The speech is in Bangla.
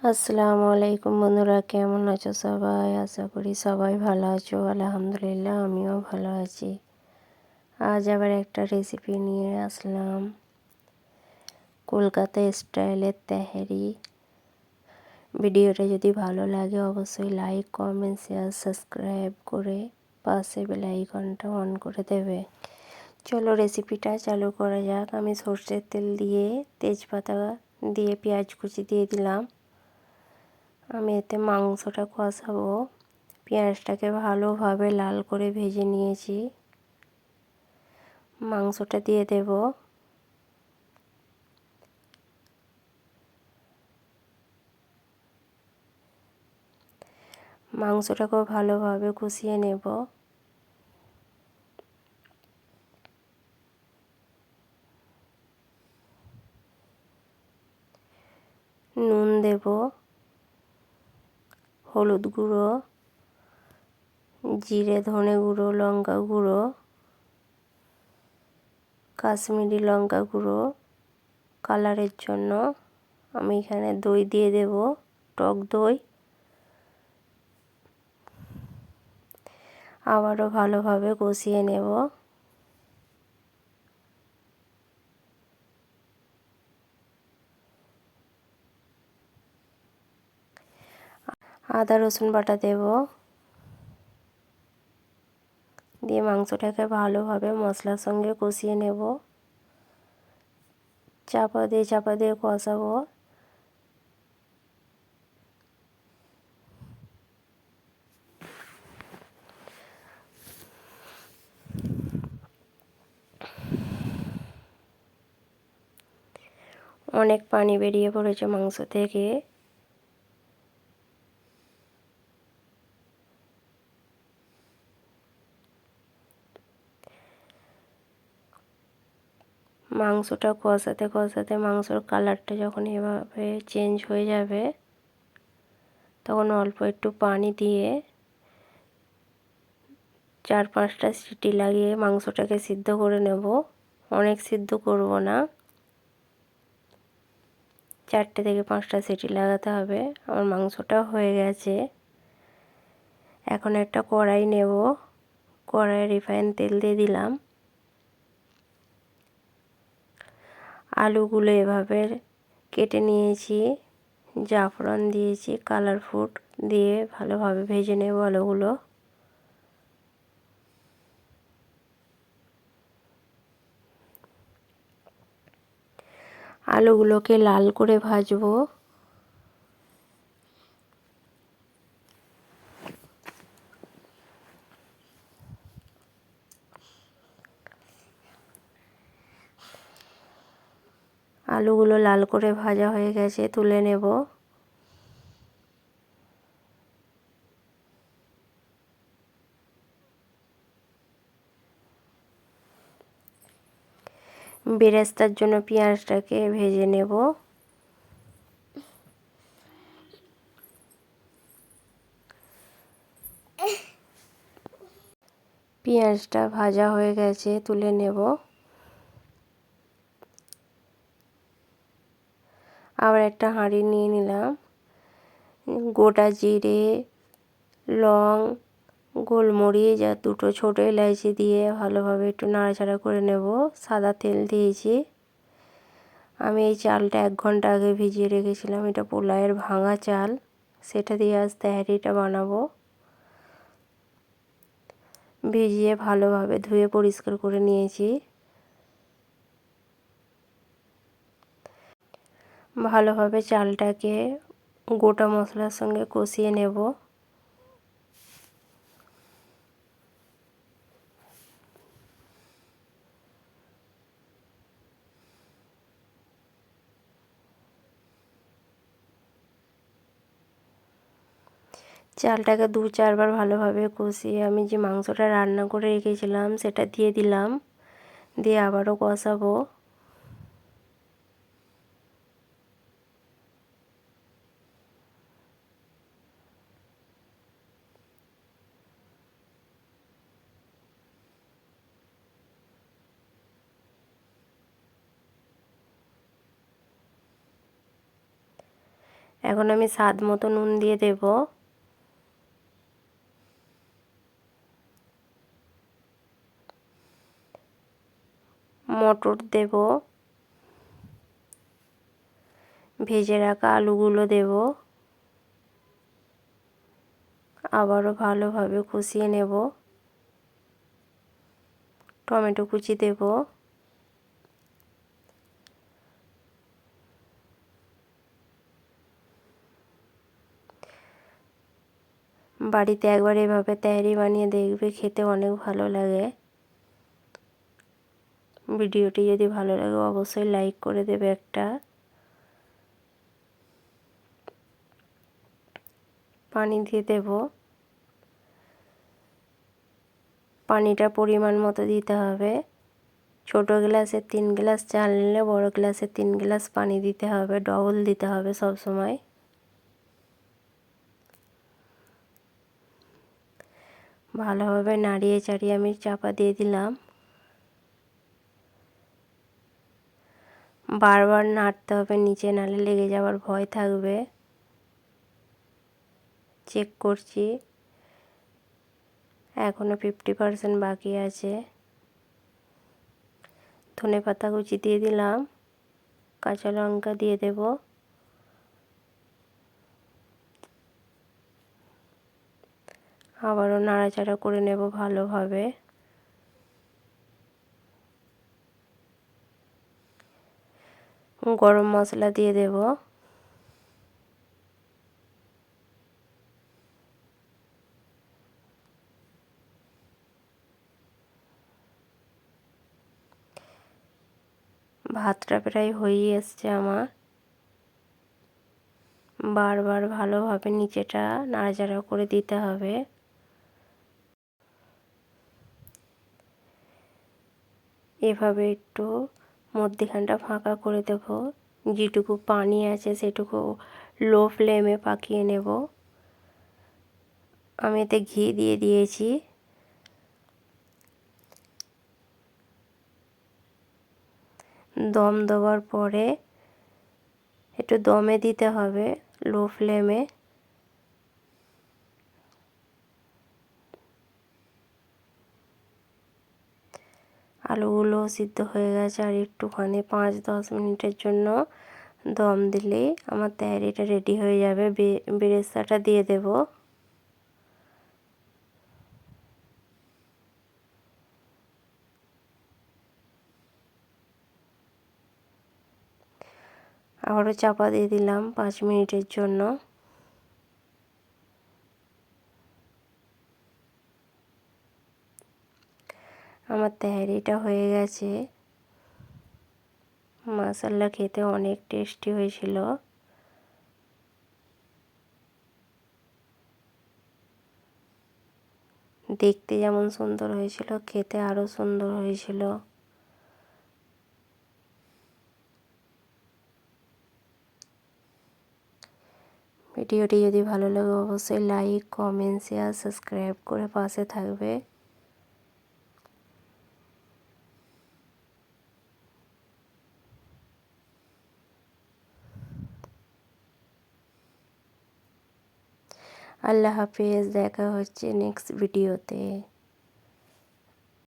আসসালামু আলাইকুম বন্ধুরা, কেমন আছো সবাই? আশা করি সবাই ভালো আছো। আলহামদুলিল্লাহ, আমিও ভালো আছি। আজ আবার একটা রেসিপি নিয়ে আসলাম, কলকাতা স্টাইলের তেহারি। ভিডিওটা যদি ভালো লাগে অবশ্যই লাইক, কমেন্ট, শেয়ার, সাবস্ক্রাইব করে পাশে বেল আইকনটা অন করে দেবে। চলো রেসিপিটা চালু করা যাক। আমি সর্ষের তেল দিয়ে, তেজপাতা দিয়ে, পেঁয়াজ কুচি দিয়ে দিলাম। আমি এতে মাংসটা কষাবো। পেঁয়াজটাকে ভালোভাবে লাল করে ভেজে নিয়েছি। মাংসটা দিয়ে দেব। মাংসটাকেও ভালোভাবে কষিয়ে নেব। নুন দেব, হলুদ গুঁড়ো, জিরে ধনে গুঁড়ো, লঙ্কা গুঁড়ো, কাশ্মীরি লঙ্কা গুঁড়ো কালারের জন্য। আমি এখানে দই দিয়ে দেব, টক দই। আবারও ভালোভাবে কষিয়ে নেব। আদা রসুন বাটা দেব, দিয়ে মাংসটাকে ভালোভাবে মশলার সঙ্গে কষিয়ে নেব। চাপা দিয়ে কষাবো। অনেক পানি বেরিয়ে পড়েছে মাংস থেকে। মাংসটা কষাতে কষাতে মাংসর কালারটা যখন এভাবে চেঞ্জ হয়ে যাবে, তখন অল্প একটু পানি দিয়ে 4-5টা সিটি লাগিয়ে মাংসটাকে সিদ্ধ করে নেব। অনেক সিদ্ধ করব না, 4টে থেকে 5টা সিটি লাগাতে হবে। আমার মাংসটা হয়ে গেছে। এখন একটা কড়াই নেব, কড়াইয়ে রিফাইন তেল দিয়ে দিলাম। আলুগুলো এভাবে কেটে নিয়েছি, জাফরান দিয়েছি, কালার ফুড দিয়ে ভালোভাবে ভেজে নেব আলুগুলো। আলুগুলোকে লাল করে ভাজবো। আলুগুলো লাল করে ভাজা হয়ে গেছে, তুলে নেব। বেরেস্তার জন্য পেঁয়াজটাকে ভেজে নেব। পেঁয়াজটা ভাজা হয়ে গেছে, তুলে নেব। আবার একটা হাঁড়ি নিয়ে নিলাম। গোটা জিরে, লং, গোলমরিচ আর 2টো ছোটো এলাচি দিয়ে ভালোভাবে একটু নাড়াচাড়া করে নেব। সাদা তেল দিয়েছি। আমি এই চালটা 1 ঘন্টা আগে ভিজিয়ে রেখেছিলাম। এটা পোলাওয়ের ভাঙা চাল, সেটা দিয়ে আজ তেহারিটা বানাবো। ভিজিয়ে ভালোভাবে ধুয়ে পরিষ্কার করে নিয়েছি। ভালোভাবে চালটাকে গোটা মশলার সঙ্গে কষিয়ে নেব। চালটাকে 2-4 বার ভালোভাবে কষিয়ে আমি যে মাংসটা রান্না করে রেখেছিলাম সেটা দিয়ে দিলাম, দিয়ে আবারও কষাবো। এখন আমি স্বাদ মতো নুন দিয়ে দেব। মটর দেব, ভেজে রাখা আলুগুলো দেব, আবারও ভালোভাবে কষিয়ে নেব। টমেটো কুচি দেব, বাড়িতে একবার এভাবে তেহারি বানিয়ে দেখবে, খেতে অনেক ভালো লাগে। ভিডিওটি যদি ভালো লাগে অবশ্যই লাইক করে দেবে একটা। পানি দিয়ে দেব, পানিটা পরিমাণ মতো দিতে হবে। ছোট গ্লাসে 3 গ্লাস চাল নিলে বড় গ্লাসে 3 গ্লাস পানি দিতে হবে, ডবল দিতে হবে সব সময়। ভালোভাবে নাড়িয়ে চাড়িয়ে আমি চাপা দিয়ে দিলাম। বারবার নাড়তে হবে, নিচে নাড়লে লেগে যাওয়ার ভয় থাকবে। চেক করছি, এখনও 50% বাকি আছে। ধনেপাতা কুচি দিয়ে দিলাম, কাঁচা লঙ্কা দিয়ে দেব। আবারও নাড়াচাড়া করে নেব ভালোভাবে। গরম মশলা দিয়ে দেব। ভাতটা প্রায় হয়েই এসছে আমার। বারবার ভালোভাবে নিচেটা নাড়াচাড়া করে দিতে হবে। এভাবে একটু মধ্যিখানটা ফাঁকা করে দেব। যেটুকু পানি আছে সেটুকু লো ফ্লেমে পাকিয়ে নেব। আমি এতে ঘি দিয়ে দিয়েছি। দম দেওয়ার পরে একটু দমে দিতে হবে লো ফ্লেমে। আলুগুলো সিদ্ধ হয়ে গেছে, আর একটুখানি 5-10 মিনিটের জন্য দম দিলেই আমার তেহারিটা রেডি হয়ে যাবে। বেরেস্তাটা দিয়ে দেব। আবারও চাপা দিয়ে দিলাম 5 মিনিটের জন্য। আমার তেহারিটা হয়ে গেছে। মাশাআল্লাহ, খেতে অনেক টেস্টি হয়েছিল। দেখতে যেমন সুন্দর হয়েছিল, খেতে আরও সুন্দর হয়েছিল। ভিডিওটি যদি ভালো লাগে অবশ্যই লাইক, কমেন্ট, শেয়ার, সাবস্ক্রাইব করে পাশে থাকবে। আল্লাহ হাফেজ, দেখা হচ্ছে নেক্সট ভিডিওতে।